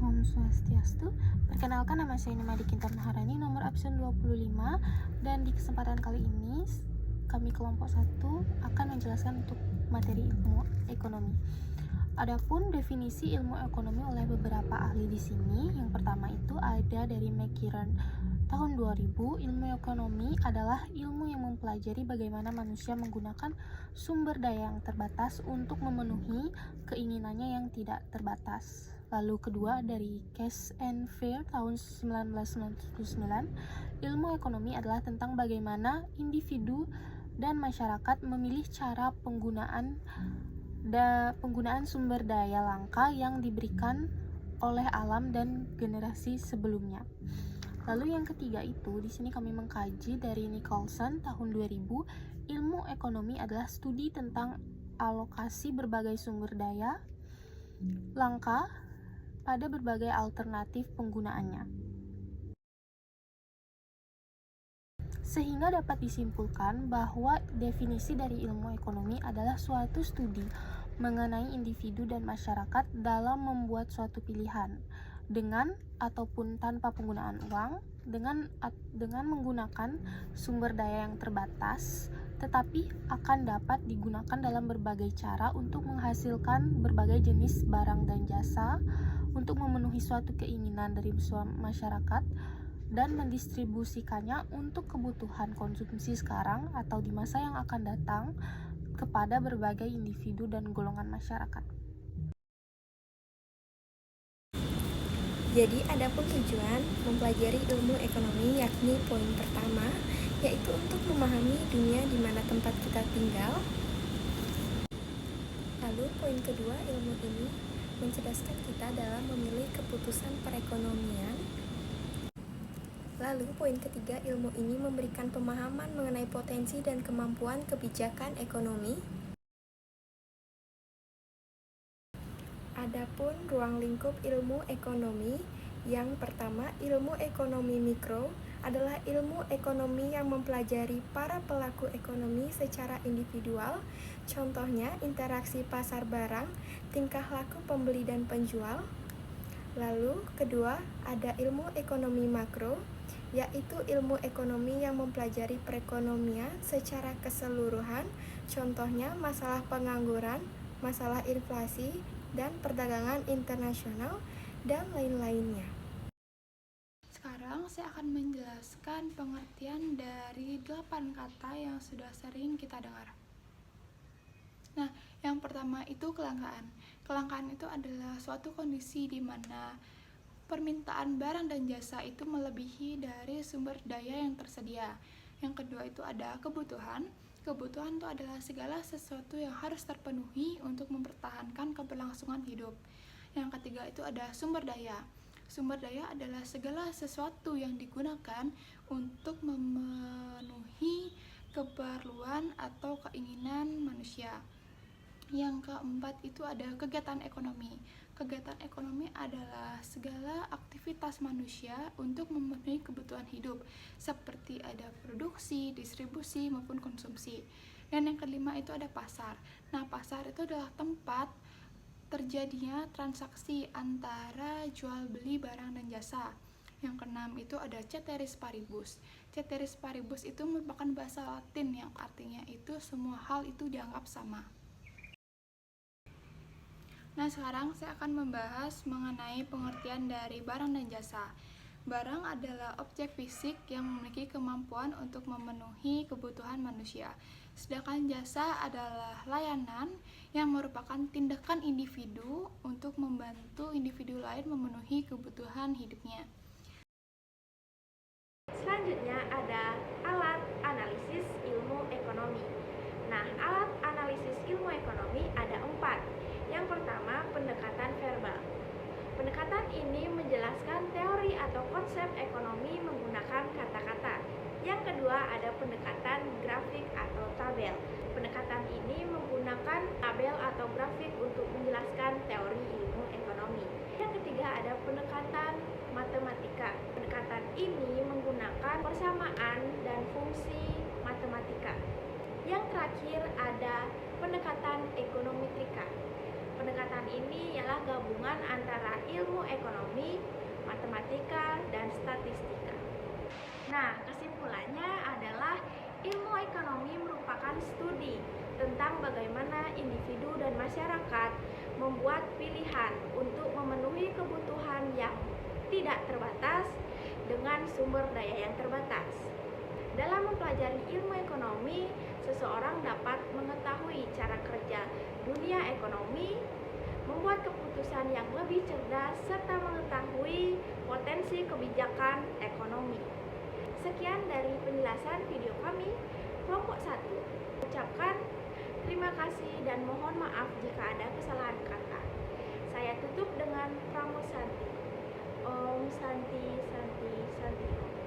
Om Swastiastu. Perkenalkan, nama saya Nima Dikinta Maharani, nomor absen 25, dan di kesempatan kali ini kami kelompok 1 akan menjelaskan untuk materi ilmu ekonomi. Adapun definisi ilmu ekonomi oleh beberapa ahli di sini, yang pertama itu ada dari McKeeran tahun 2000. Ilmu ekonomi adalah ilmu yang mempelajari bagaimana manusia menggunakan sumber daya yang terbatas untuk memenuhi keinginannya yang tidak terbatas. Lalu kedua dari Cash and Fair tahun 1999, ilmu ekonomi adalah tentang bagaimana individu dan masyarakat memilih cara penggunaan sumber daya langka yang diberikan oleh alam dan generasi sebelumnya. Lalu yang ketiga itu, di sini kami mengkaji dari Nicholson tahun 2000, ilmu ekonomi adalah studi tentang alokasi berbagai sumber daya langka pada berbagai alternatif penggunaannya. Sehingga dapat disimpulkan bahwa definisi dari ilmu ekonomi adalah suatu studi mengenai individu dan masyarakat dalam membuat suatu pilihan dengan ataupun tanpa penggunaan uang, dengan menggunakan sumber daya yang terbatas, tetapi akan dapat digunakan dalam berbagai cara untuk menghasilkan berbagai jenis barang dan jasa untuk memenuhi suatu keinginan dari masyarakat dan mendistribusikannya untuk kebutuhan konsumsi sekarang atau di masa yang akan datang kepada berbagai individu dan golongan masyarakat. Jadi, adapun tujuan mempelajari ilmu ekonomi yakni poin pertama, yaitu untuk memahami dunia di mana tempat kita tinggal. Lalu, poin kedua, ilmu ini mencerdaskan kita dalam memilih keputusan perekonomian. Lalu, poin ketiga, ilmu ini memberikan pemahaman mengenai potensi dan kemampuan kebijakan ekonomi. Adapun ruang lingkup ilmu ekonomi, yang pertama, ilmu ekonomi mikro adalah ilmu ekonomi yang mempelajari para pelaku ekonomi secara individual, contohnya interaksi pasar barang, tingkah laku pembeli dan penjual. Lalu, kedua, ada ilmu ekonomi makro, yaitu ilmu ekonomi yang mempelajari perekonomian secara keseluruhan, contohnya masalah pengangguran, masalah inflasi, dan perdagangan internasional, dan lain-lainnya. Sekarang saya akan menjelaskan pengertian dari 8 kata yang sudah sering kita dengar. Nah, yang pertama itu kelangkaan. Kelangkaan itu adalah suatu kondisi di mana permintaan barang dan jasa itu melebihi dari sumber daya yang tersedia. Yang kedua itu ada kebutuhan. Kebutuhan itu adalah segala sesuatu yang harus terpenuhi untuk mempertahankan keberlangsungan hidup. Yang ketiga itu ada sumber daya. Sumber daya adalah segala sesuatu yang digunakan untuk memenuhi keperluan atau keinginan manusia. Yang keempat itu ada kegiatan ekonomi. Kegiatan ekonomi adalah segala aktivitas manusia untuk memenuhi kebutuhan hidup, seperti ada produksi, distribusi, maupun konsumsi. Dan yang kelima itu ada pasar. Nah, pasar itu adalah tempat terjadinya transaksi antara jual beli barang dan jasa. Yang keenam itu ada ceteris paribus. Ceteris paribus itu merupakan bahasa Latin yang artinya itu semua hal itu dianggap sama. Nah, sekarang saya akan membahas mengenai pengertian dari barang dan jasa. Barang adalah objek fisik yang memiliki kemampuan untuk memenuhi kebutuhan manusia. Sedangkan jasa adalah layanan yang merupakan tindakan individu untuk membantu individu lain memenuhi kebutuhan hidupnya. Selanjutnya ada alat analisis ilmu ekonomi. Nah, alat analisis ilmu ekonomi ada 4. Yang pertama, pendekatan verbal. Pendekatan ini menjelaskan teori atau konsep ekonomi menggunakan kata-kata. Yang kedua, ada pendekatan grafik atau tabel. Pendekatan ini menggunakan tabel atau grafik untuk menjelaskan teori ilmu ekonomi. Yang ketiga, ada pendekatan matematika. Pendekatan ini menggunakan persamaan dan fungsi matematika. Yang terakhir ada pendekatan ekonometrika. Pendekatan ini ialah gabungan antara ilmu ekonomi, matematika, dan statistika. Nah, kesimpulannya adalah ilmu ekonomi merupakan studi tentang bagaimana individu dan masyarakat membuat pilihan untuk memenuhi kebutuhan yang tidak terbatas dengan sumber daya yang terbatas. Dalam mempelajari ilmu ekonomi, seseorang dapat mengetahui cara kerja dunia ekonomi, membuat keputusan yang lebih cerdas, serta mengetahui potensi kebijakan ekonomi. Sekian dari penjelasan video kami, kelompok 1. Ucapkan terima kasih dan mohon maaf jika ada kesalahan kata. Saya tutup dengan Pramu Santi. Om Santi Santi Santi Om.